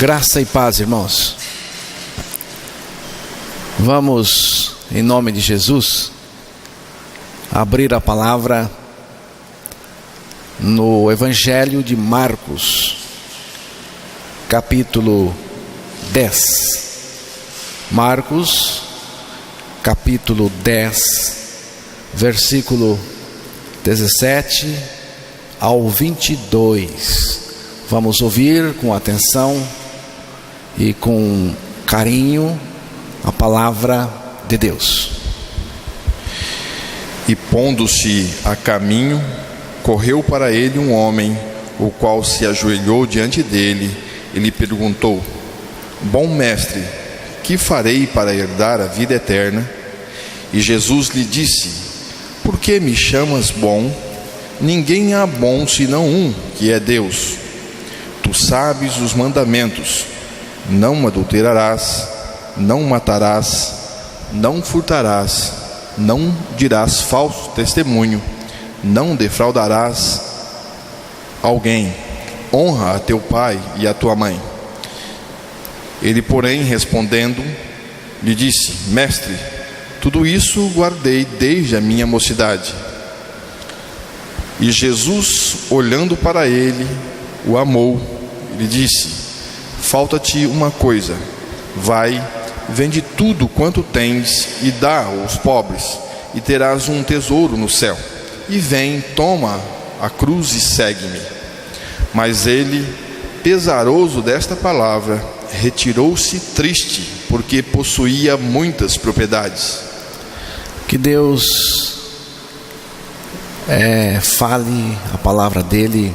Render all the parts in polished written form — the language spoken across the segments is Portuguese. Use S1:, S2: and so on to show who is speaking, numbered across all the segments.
S1: Graça e paz, irmãos. Vamos, em nome de Jesus, abrir a palavra no Evangelho de Marcos, capítulo 10. Marcos, capítulo 10, versículo 17 ao 22. Vamos ouvir com atenção e com carinho a palavra de Deus.
S2: E pondo-se a caminho, correu para ele um homem, o qual se ajoelhou diante dele e lhe perguntou: Bom mestre, que farei para herdar a vida eterna? E Jesus lhe disse: Por que me chamas bom? Ninguém há bom senão um, que é Deus. Tu sabes os mandamentos: não adulterarás, não matarás, não furtarás, não dirás falso testemunho, não defraudarás alguém, honra a teu pai e a tua mãe. Ele, porém, respondendo, lhe disse: Mestre, tudo isso guardei desde a minha mocidade. E Jesus, olhando para ele, o amou e lhe disse: Falta-te uma coisa. Vai, vende tudo quanto tens e dá aos pobres, e terás um tesouro no céu. E vem, toma a cruz e segue-me. Mas ele, pesaroso desta palavra, retirou-se triste, porque possuía muitas propriedades.
S1: Que Deus fale a palavra dele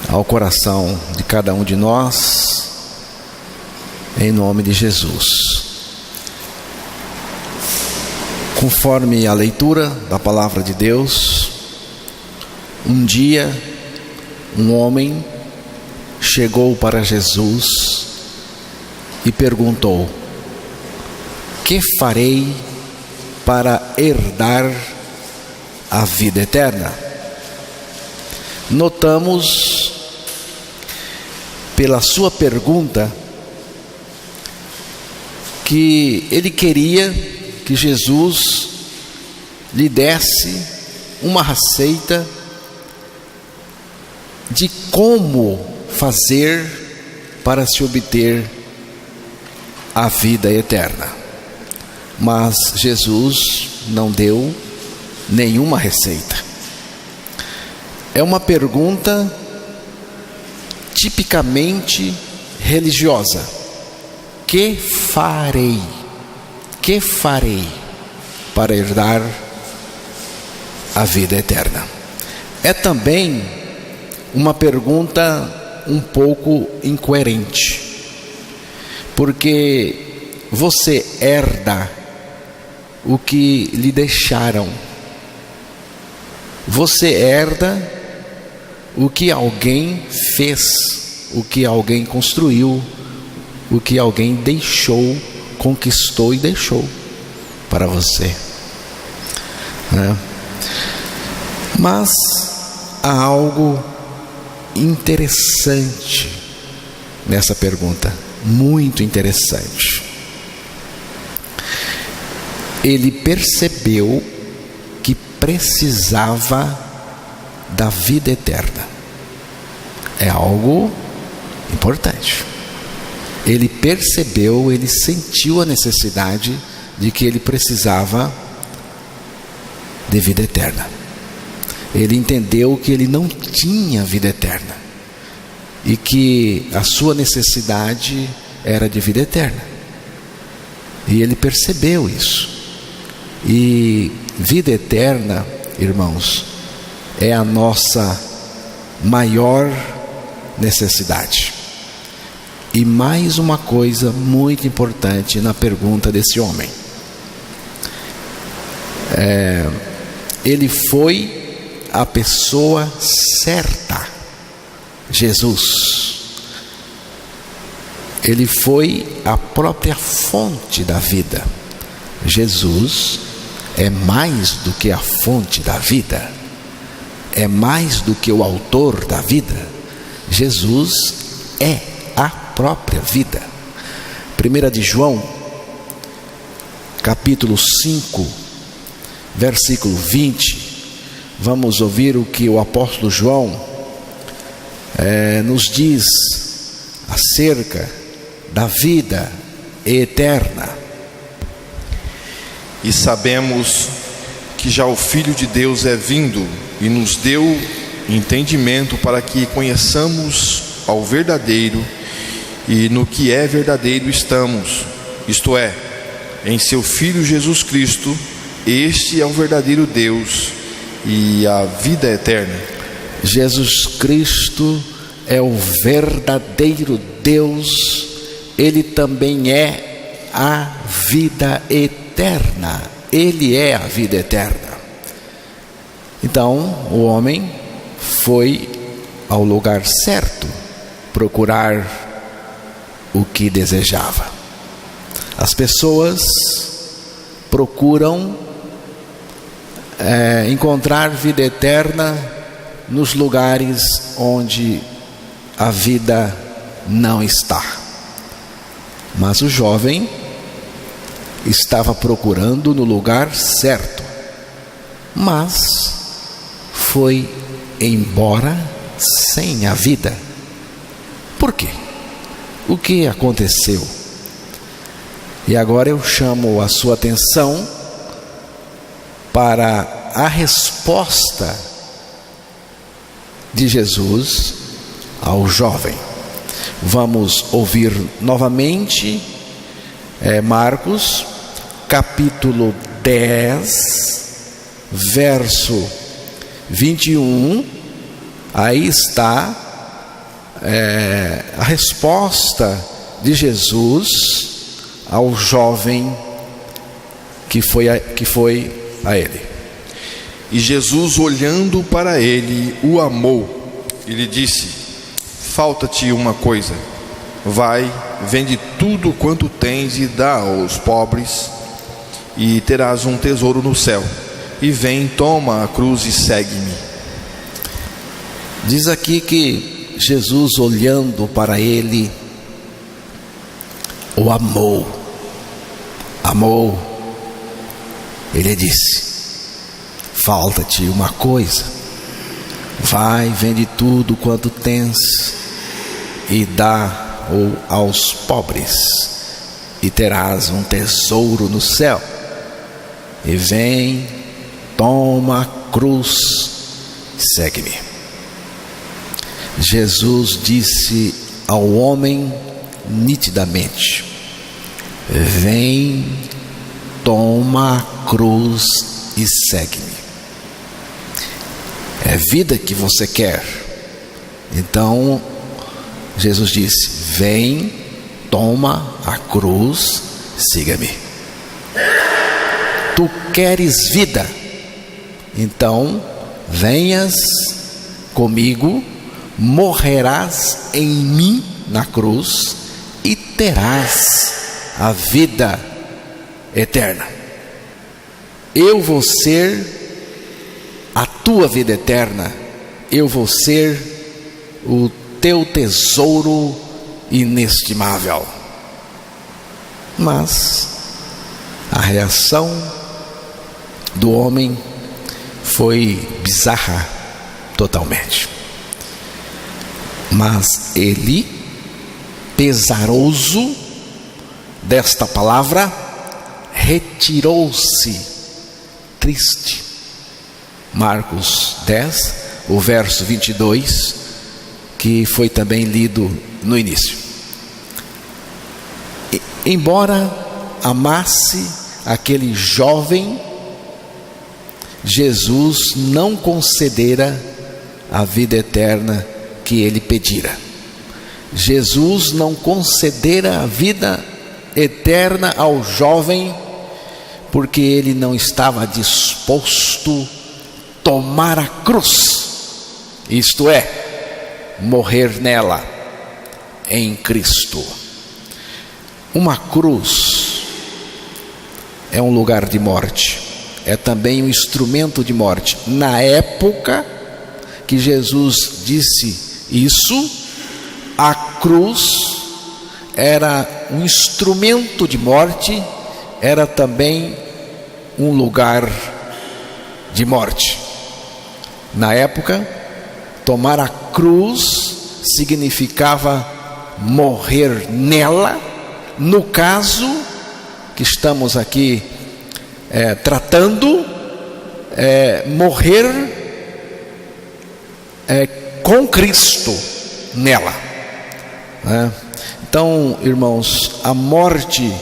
S1: ao coração de cada um de nós, em nome de Jesus. Conforme a leitura da palavra de Deus, um dia um homem chegou para Jesus e perguntou: Que farei para herdar a vida eterna? Notamos pela sua pergunta que ele queria que Jesus lhe desse uma receita de como fazer para se obter a vida eterna. Mas Jesus não deu nenhuma receita. É uma pergunta tipicamente religiosa. Que farei? Que farei para herdar a vida eterna? É também uma pergunta um pouco incoerente, porque você herda o que lhe deixaram. Você herda o que alguém fez, o que alguém construiu, o que alguém deixou, conquistou e deixou para você, né? Mas há algo interessante nessa pergunta, muito interessante. Ele percebeu que precisava da vida eterna. É algo importante. Ele percebeu, ele sentiu a necessidade de que ele precisava de vida eterna. Ele entendeu que ele não tinha vida eterna e que a sua necessidade era de vida eterna. E ele percebeu isso. E vida eterna, irmãos, é a nossa maior necessidade. E mais uma coisa muito importante na pergunta desse homem. Ele foi a pessoa certa, Jesus. Ele foi a própria fonte da vida. Jesus é mais do que a fonte da vida, é mais do que o autor da vida. Jesus é a própria vida. 1 de João, capítulo 5, versículo 20, vamos ouvir o que o apóstolo João nos diz acerca da vida eterna.
S2: E sabemos que já o Filho de Deus é vindo e nos deu entendimento para que conheçamos ao verdadeiro, e no que é verdadeiro estamos, isto é, em seu Filho Jesus Cristo. Este é o verdadeiro Deus e a vida eterna.
S1: Jesus Cristo é o verdadeiro Deus, Ele também é a vida eterna. Ele é a vida eterna. Então, o homem foi ao lugar certo procurar o que desejava. As pessoas procuram encontrar vida eterna nos lugares onde a vida não está. Mas o jovem estava procurando no lugar certo, mas foi embora sem a vida. Por quê? O que aconteceu? E agora eu chamo a sua atenção para a resposta de Jesus ao jovem. Vamos ouvir novamente Marcos, capítulo 10, verso 21. Aí está a resposta de Jesus ao jovem que foi a ele.
S2: E Jesus, olhando para ele, o amou e lhe disse: falta-te uma coisa, vai, vende tudo quanto tens e dá aos pobres, e terás um tesouro no céu, e vem, toma a cruz e segue-me.
S1: Diz aqui que Jesus, olhando para ele, o amou. Ele disse: falta-te uma coisa, vai, vende tudo quanto tens e dá aos pobres, e terás um tesouro no céu, e vem, toma a cruz e segue-me. Jesus disse ao homem nitidamente: vem, toma a cruz e segue-me. É vida que você quer? Então Jesus disse: vem, toma a cruz, siga-me. Tu queres vida? Então venhas comigo, morrerás em mim na cruz e terás a vida eterna. Eu vou ser a tua vida eterna, eu vou ser o teu tesouro inestimável. Mas a reação do homem foi bizarra totalmente. Mas ele, pesaroso desta palavra, retirou-se triste. Marcos 10, o verso 22, que foi também lido no início. Embora amasse aquele jovem, Jesus não concedera a vida eterna que ele pedira. Jesus não concedera a vida eterna ao jovem, porque ele não estava disposto a tomar a cruz, isto é, morrer nela, em Cristo. Uma cruz é um lugar de morte, é também um instrumento de morte. Na época que Jesus disse isso, a cruz era um instrumento de morte, era também um lugar de morte. Na época, tomar a cruz significava morrer nela. No caso que estamos aqui tratando, morrer com Cristo nela, né? Então, irmãos, a morte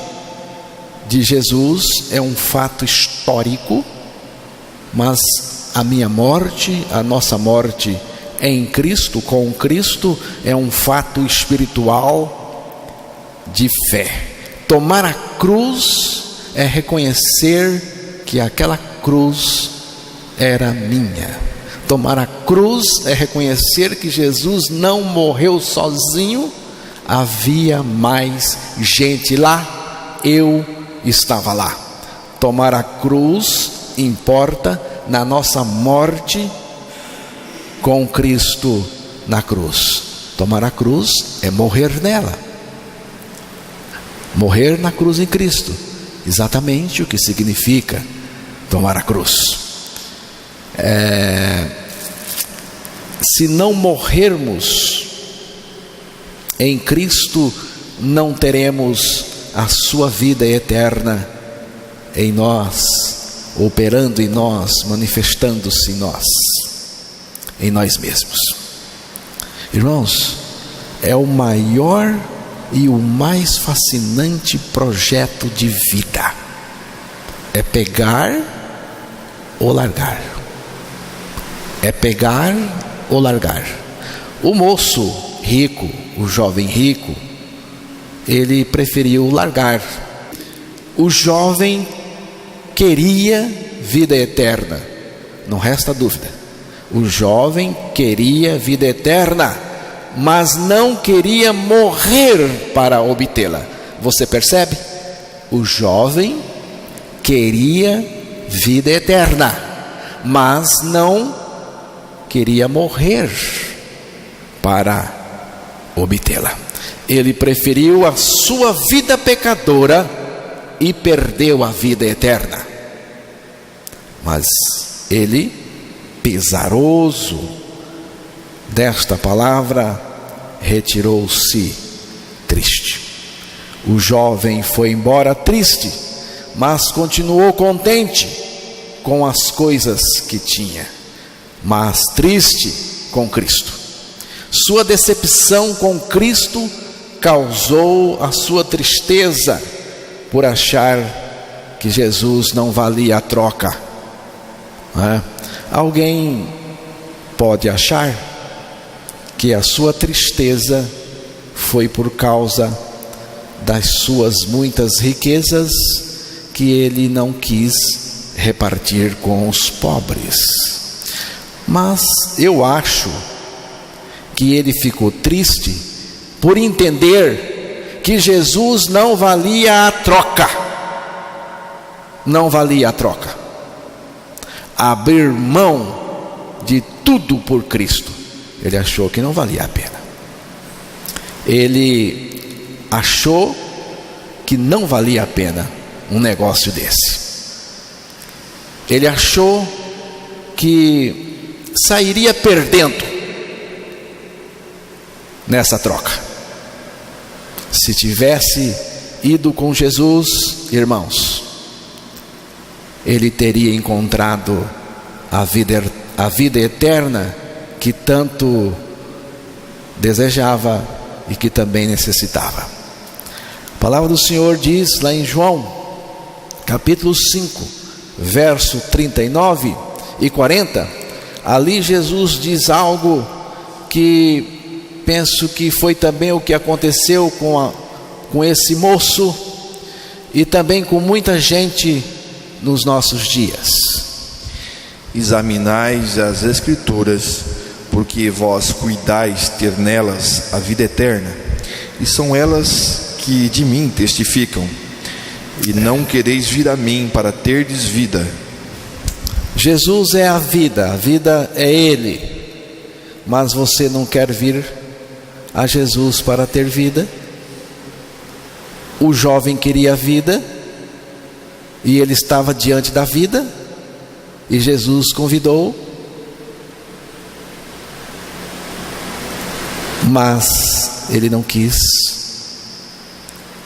S1: de Jesus é um fato histórico, mas a minha morte, a nossa morte em Cristo, com Cristo, é um fato espiritual de fé. Tomar a cruz é reconhecer que aquela cruz era minha. Tomar a cruz é reconhecer que Jesus não morreu sozinho, havia mais gente lá, eu estava lá. Tomar a cruz importa na nossa morte com Cristo na cruz. Tomar a cruz é morrer nela. Morrer na cruz em Cristo, exatamente o que significa tomar a cruz. Se não morrermos em Cristo, não teremos a sua vida eterna em nós, operando em nós, manifestando-se em nós mesmos. Irmãos, é o maior e o mais fascinante projeto de vida. É pegar ou largar. É pegar ou largar. O moço rico, o jovem rico, ele preferiu largar. O jovem queria vida eterna, não resta dúvida. O jovem queria vida eterna, mas não queria morrer para obtê-la. Você percebe? O jovem queria vida eterna, mas não queria morrer para obtê-la. Ele preferiu a sua vida pecadora e perdeu a vida eterna. Mas ele, pesaroso desta palavra, retirou-se triste. O jovem foi embora triste, mas continuou contente com as coisas que tinha, mas triste com Cristo. Sua decepção com Cristo causou a sua tristeza por achar que Jesus não valia a troca. Alguém pode achar que a sua tristeza foi por causa das suas muitas riquezas que ele não quis repartir com os pobres. Mas eu acho que ele ficou triste por entender que Jesus não valia a troca. Não valia a troca. Abrir mão de tudo por Cristo, ele achou que não valia a pena. Ele achou que não valia a pena um negócio desse. Ele achou que sairia perdendo nessa troca. Se tivesse ido com Jesus, irmãos, ele teria encontrado a vida eterna que tanto desejava e que também necessitava. A palavra do Senhor diz lá em João, capítulo 5, verso 39 e 40, ali Jesus diz algo que penso que foi também o que aconteceu com esse moço e também com muita gente nos nossos dias.
S2: Examinais as Escrituras, porque vós cuidais ter nelas a vida eterna, e são elas que de mim testificam, e não quereis vir a mim para terdes vida.
S1: Jesus é a vida é Ele, mas você não quer vir a Jesus para ter vida? O jovem queria a vida, e ele estava diante da vida, e Jesus convidou, mas ele não quis.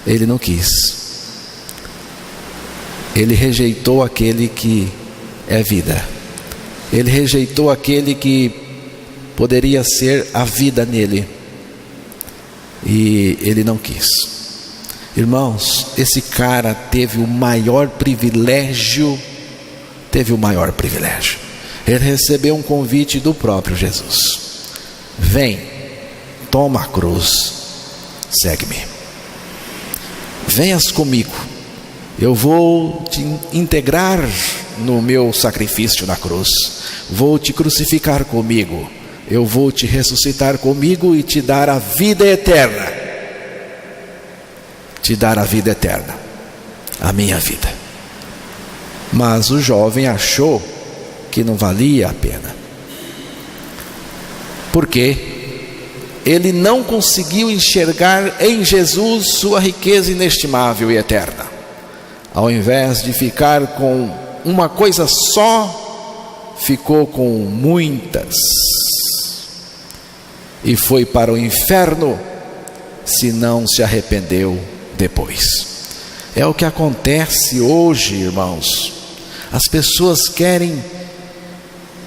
S1: Ele não quis. Ele rejeitou aquele que é vida. Ele rejeitou aquele que poderia ser a vida nele. E ele não quis. Irmãos, esse cara teve o maior privilégio. Ele recebeu um convite do próprio Jesus. Vem, toma a cruz, segue-me. Venhas comigo. Eu vou te integrar no meu sacrifício na cruz. Vou te crucificar comigo. Eu vou te ressuscitar comigo e te dar a vida eterna. A minha vida. Mas o jovem achou que não valia a pena. Por quê? Ele não conseguiu enxergar em Jesus sua riqueza inestimável e eterna. Ao invés de ficar com uma coisa só, ficou com muitas. E foi para o inferno, se não se arrependeu depois. É o que acontece hoje, irmãos. As pessoas querem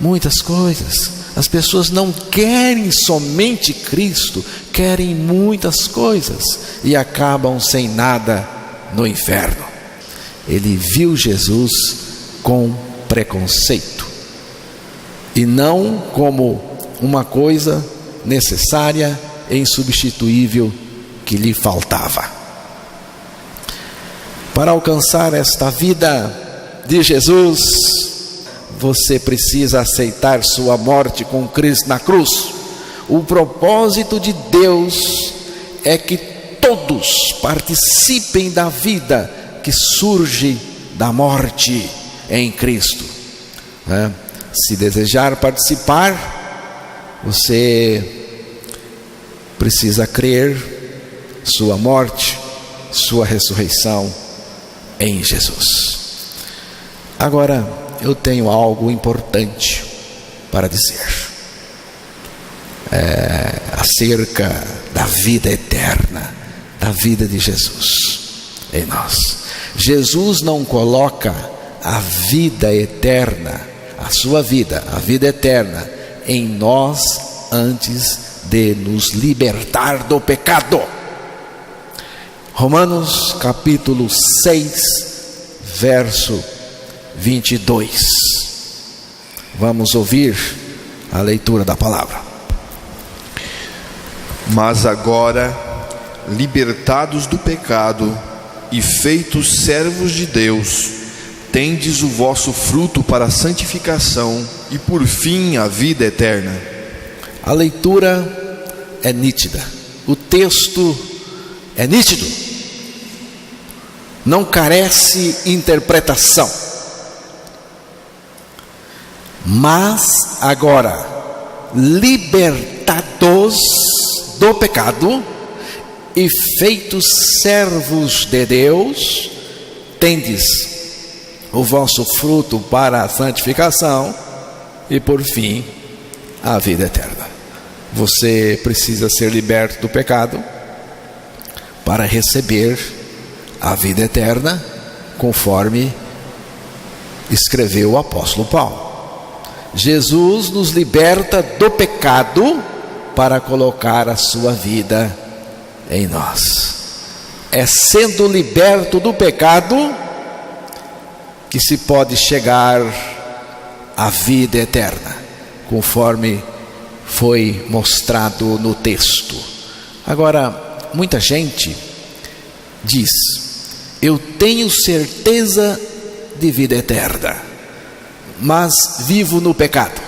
S1: muitas coisas. As pessoas não querem somente Cristo, querem muitas coisas e acabam sem nada no inferno. Ele viu Jesus com preconceito e não como uma coisa necessária e insubstituível que lhe faltava. Para alcançar esta vida de Jesus, você precisa aceitar sua morte com Cristo na cruz. O propósito de Deus é que todos participem da vida que surge da morte em Cristo. Se desejar participar, você precisa crer sua morte, sua ressurreição em Jesus. Agora, eu tenho algo importante para dizer acerca da vida eterna, da vida de Jesus em nós. Jesus não coloca a vida eterna, a sua vida, a vida eterna em nós antes de nos libertar do pecado. Romanos capítulo 6, verso 22. Vamos ouvir a leitura da palavra.
S2: Mas agora, libertados do pecado e feitos servos de Deus, tendes o vosso fruto para a santificação e por fim a vida eterna.
S1: A leitura é nítida, o texto é nítido, não carece interpretação. Mas agora, libertados do pecado e feitos servos de Deus, tendes o vosso fruto para a santificação e por fim a vida eterna. Você precisa ser liberto do pecado para receber a vida eterna, conforme escreveu o apóstolo Paulo. Jesus nos liberta do pecado para colocar a sua vida em nós. É sendo liberto do pecado que se pode chegar à vida eterna, conforme foi mostrado no texto. Agora, muita gente diz: eu tenho certeza de vida eterna, mas vivo no pecado.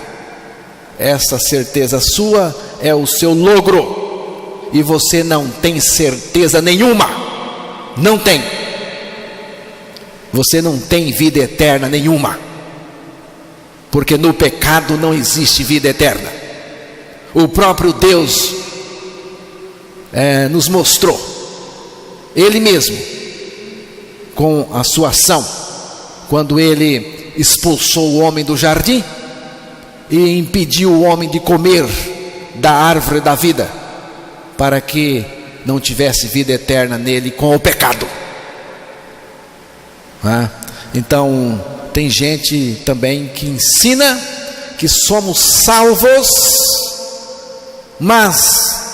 S1: Essa certeza sua é o seu logro, e você não tem certeza nenhuma. Não tem. Você não tem vida eterna nenhuma, porque no pecado não existe vida eterna. O próprio Deus nos mostrou. Ele mesmo, com a sua ação, quando ele expulsou o homem do jardim e impediu o homem de comer da árvore da vida, para que não tivesse vida eterna nele com o pecado. Então, tem gente também que ensina que somos salvos, mas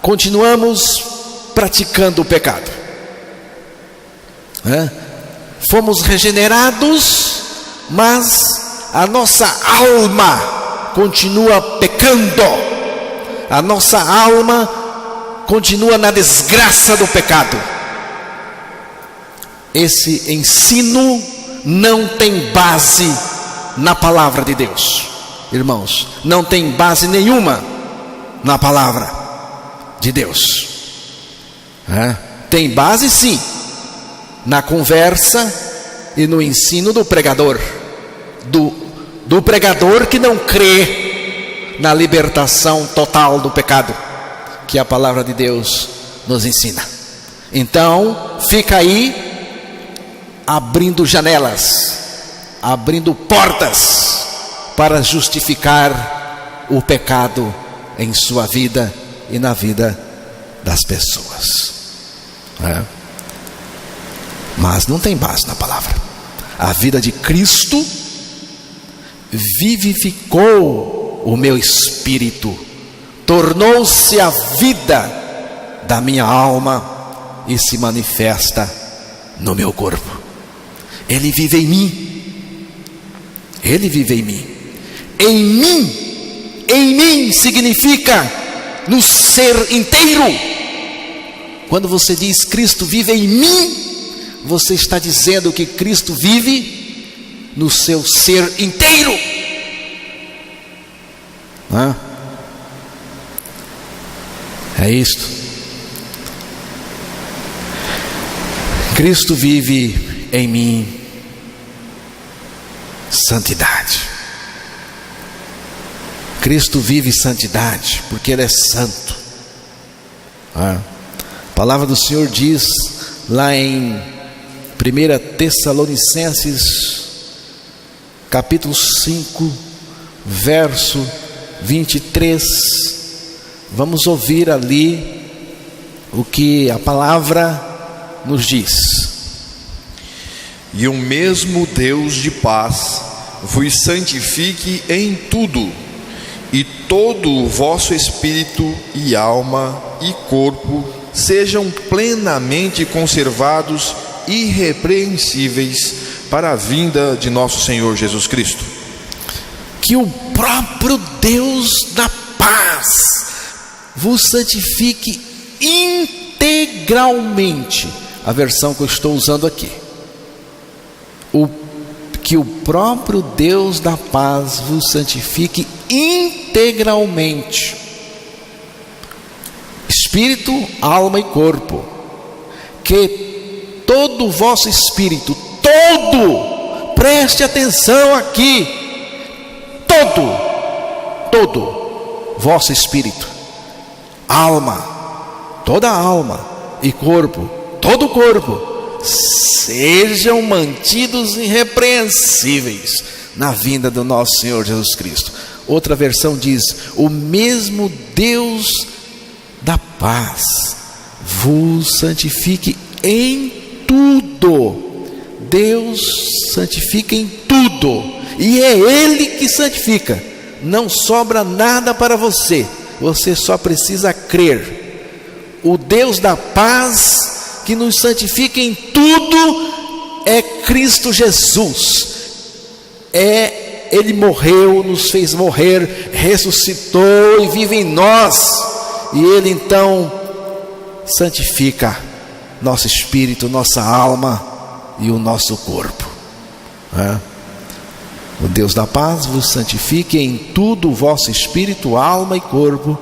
S1: continuamos praticando o pecado. Fomos regenerados, mas a nossa alma continua pecando, a nossa alma continua na desgraça do pecado. Esse ensino não tem base na palavra de Deus, irmãos, não tem base nenhuma na palavra de Deus. Tem base sim na conversa e no ensino do pregador, do pregador que não crê na libertação total do pecado que a palavra de Deus nos ensina. Então fica aí abrindo janelas, abrindo portas para justificar o pecado em sua vida e na vida das pessoas. Mas não tem base na palavra. A vida de Cristo vivificou o meu espírito, tornou-se a vida da minha alma e se manifesta no meu corpo. Ele vive em mim. Ele vive em mim. Em mim. Em mim significa no ser inteiro. Quando você diz Cristo vive em mim, você está dizendo que Cristo vive no seu ser inteiro. É isto. Cristo vive em mim santidade. Cristo vive santidade porque Ele é santo. A palavra do Senhor diz lá em 1 Tessalonicenses capítulo 5 verso 23. Vamos ouvir ali o que a palavra nos diz.
S2: E o mesmo Deus de paz vos santifique em tudo, e todo o vosso espírito e alma e corpo sejam plenamente conservados irrepreensíveis para a vinda de nosso Senhor Jesus Cristo.
S1: Que o próprio Deus da paz vos santifique integralmente. A versão que eu estou usando aqui. Que o próprio Deus da paz vos santifique integralmente. Espírito, alma e corpo. Que todo o vosso espírito, todo, preste atenção aqui, todo vosso espírito, alma, toda a alma e corpo, todo o corpo, sejam mantidos irrepreensíveis na vinda do nosso Senhor Jesus Cristo. Outra versão diz: o mesmo Deus da paz vos santifique em tudo. Deus santifica em tudo, e é Ele que santifica. Não sobra nada para você, você só precisa crer. O Deus da paz que nos santifica em tudo é Cristo Jesus. Ele morreu, nos fez morrer, ressuscitou e vive em nós. E Ele então santifica nosso espírito, nossa alma e o nosso corpo. O Deus da paz vos santifique em tudo, o vosso espírito, alma e corpo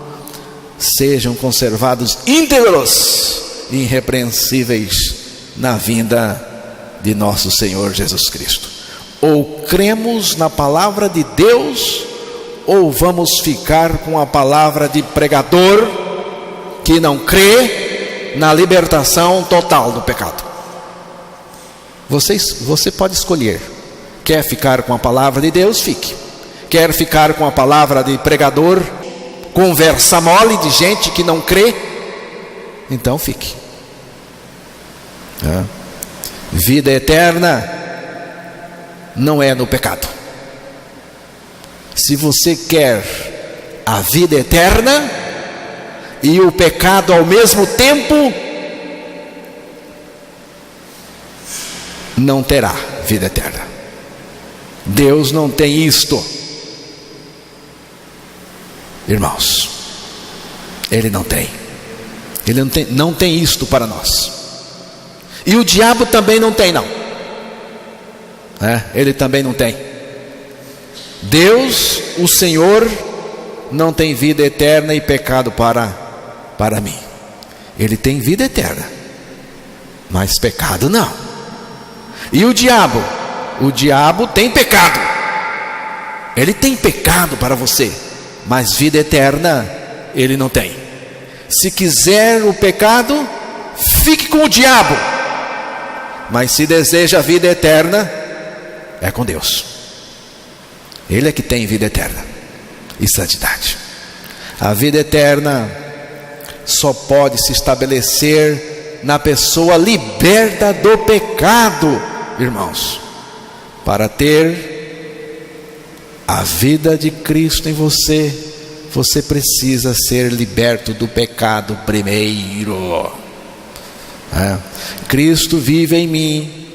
S1: sejam conservados íntegros e irrepreensíveis na vinda de nosso Senhor Jesus Cristo. Ou cremos na palavra de Deus, ou vamos ficar com a palavra de pregador que não crê na libertação total do pecado. Você pode escolher. Quer ficar com a palavra de Deus? Fique. Quer ficar com a palavra de pregador, conversa mole de gente que não crê? Então fique. Vida eterna não é no pecado. Se você quer a vida eterna e o pecado ao mesmo tempo, não terá vida eterna. Deus não tem isto, irmãos. Ele não tem isto para nós. E o diabo também não tem, não. Ele também não tem. Deus, o Senhor, não tem vida eterna e pecado para mim. Ele tem vida eterna, mas pecado não. E o diabo? O diabo tem pecado. Ele tem pecado para você, mas vida eterna ele não tem. Se quiser o pecado, fique com o diabo. Mas se deseja a vida eterna, é com Deus. Ele é que tem vida eterna e santidade. A vida eterna só pode se estabelecer na pessoa liberta do pecado, irmãos. Para ter a vida de Cristo em você, você precisa ser liberto do pecado primeiro. Cristo vive em mim,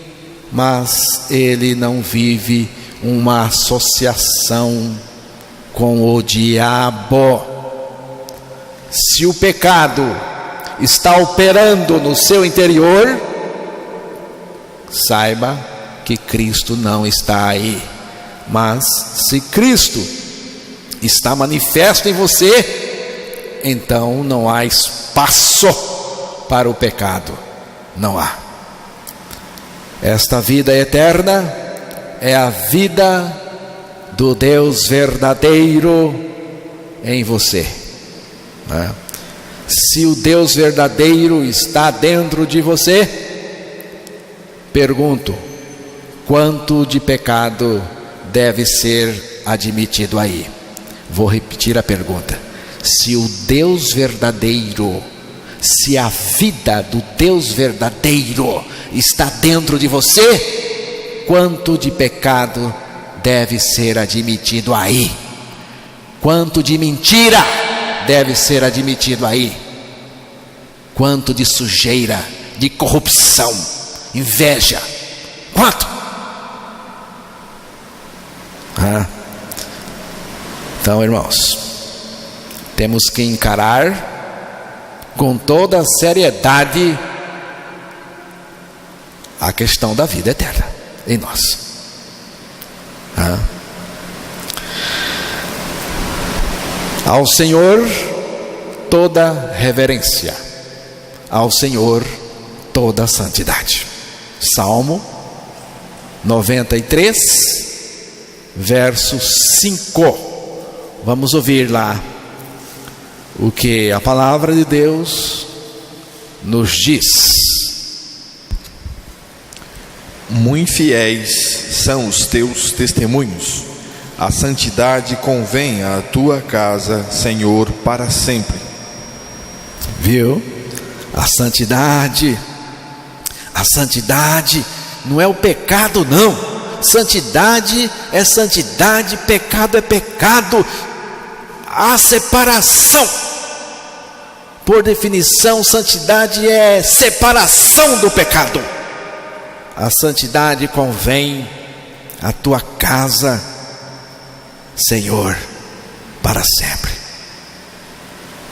S1: mas Ele não vive uma associação com o diabo. Se o pecado está operando no seu interior, saiba que Cristo não está aí. Mas se Cristo está manifesto em você, então não há espaço para o pecado. Não há. Esta vida eterna é a vida do Deus verdadeiro em você. Se o Deus verdadeiro está dentro de você, pergunto: quanto de pecado deve ser admitido aí? Vou repetir a pergunta. Se o Deus verdadeiro, se a vida do Deus verdadeiro está dentro de você, quanto de pecado deve ser admitido aí? Quanto de mentira deve ser admitido aí? Quanto de sujeira, de corrupção, inveja? Quanto? Então, irmãos, temos que encarar com toda a seriedade a questão da vida eterna em nós. Ao Senhor toda reverência, ao Senhor toda santidade. Salmo 93, verso 5. Vamos ouvir lá o que a palavra de Deus nos diz.
S2: Muito fiéis são os teus testemunhos. A santidade convém à tua casa, Senhor, para sempre.
S1: Viu? A santidade não é o pecado, não. Santidade é santidade, pecado é pecado. Há separação. Por definição, santidade é separação do pecado. A santidade convém à tua casa, Senhor, para sempre.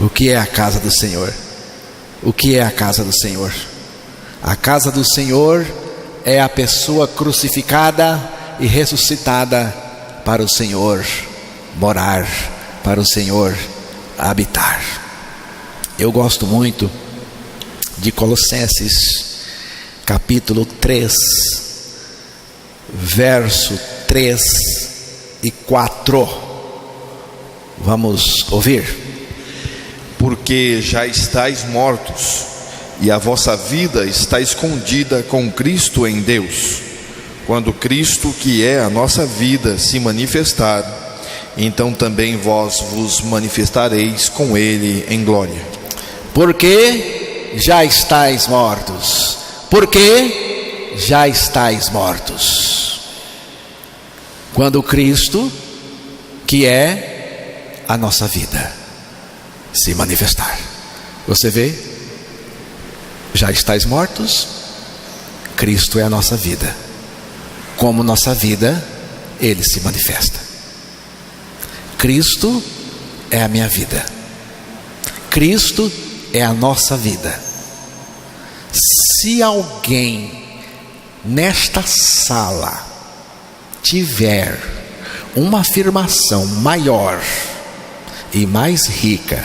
S1: O que é a casa do Senhor? O que é a casa do Senhor? A casa do Senhor é a pessoa crucificada e ressuscitada para o Senhor morar, para o Senhor habitar. Eu gosto muito de Colossenses capítulo 3, verso 3 e 4. Vamos ouvir.
S2: porque já estáis mortos, e a vossa vida está escondida com Cristo em Deus. Quando Cristo, que é a nossa vida, se manifestar, então também vós vos manifestareis com Ele em glória.
S1: Porque já estáis mortos. Porque já estáis mortos. Quando Cristo, que é a nossa vida, se manifestar. Você vê? Já estáis mortos. Cristo é a nossa vida. Como nossa vida, Ele se manifesta. Cristo é a minha vida. Cristo é a nossa vida. Se alguém nesta sala tiver uma afirmação maior e mais rica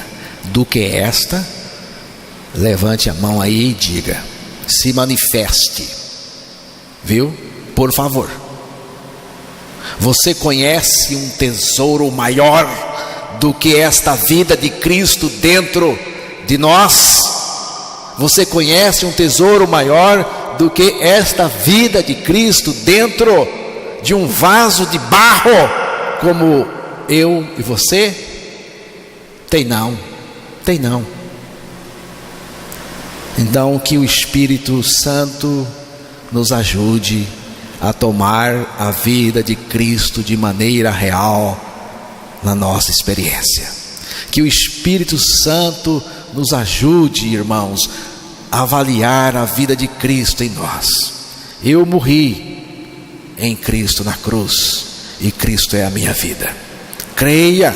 S1: do que esta, levante a mão aí e diga: se manifeste. Viu? Por favor. Você conhece um tesouro maior do que esta vida de Cristo dentro de nós? Você conhece um tesouro maior do que esta vida de Cristo dentro de um vaso de barro como eu e você? Tem não. Tem não. Então que o Espírito Santo nos ajude a tomar a vida de Cristo de maneira real na nossa experiência. Que o Espírito Santo nos ajude, irmãos, a avaliar a vida de Cristo em nós. Eu morri em Cristo na cruz, e Cristo é a minha vida. Creia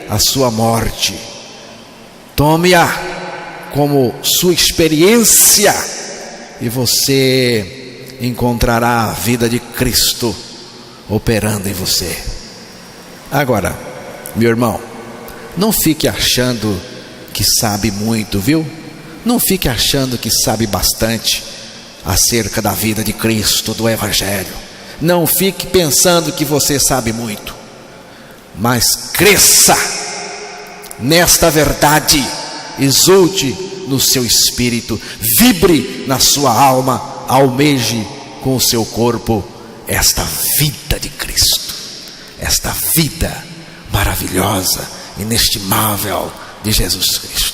S1: a sua morte, tome-a como sua experiência, e você encontrará a vida de Cristo operando em você. Agora, meu irmão, não fique achando que sabe muito, viu? Não fique achando que sabe bastante acerca da vida de Cristo, do Evangelho. Não fique pensando que você sabe muito, mas cresça nesta verdade, exulte no seu espírito, vibre na sua alma, almeje com o seu corpo esta vida de Cristo, esta vida maravilhosa, inestimável de Jesus Cristo.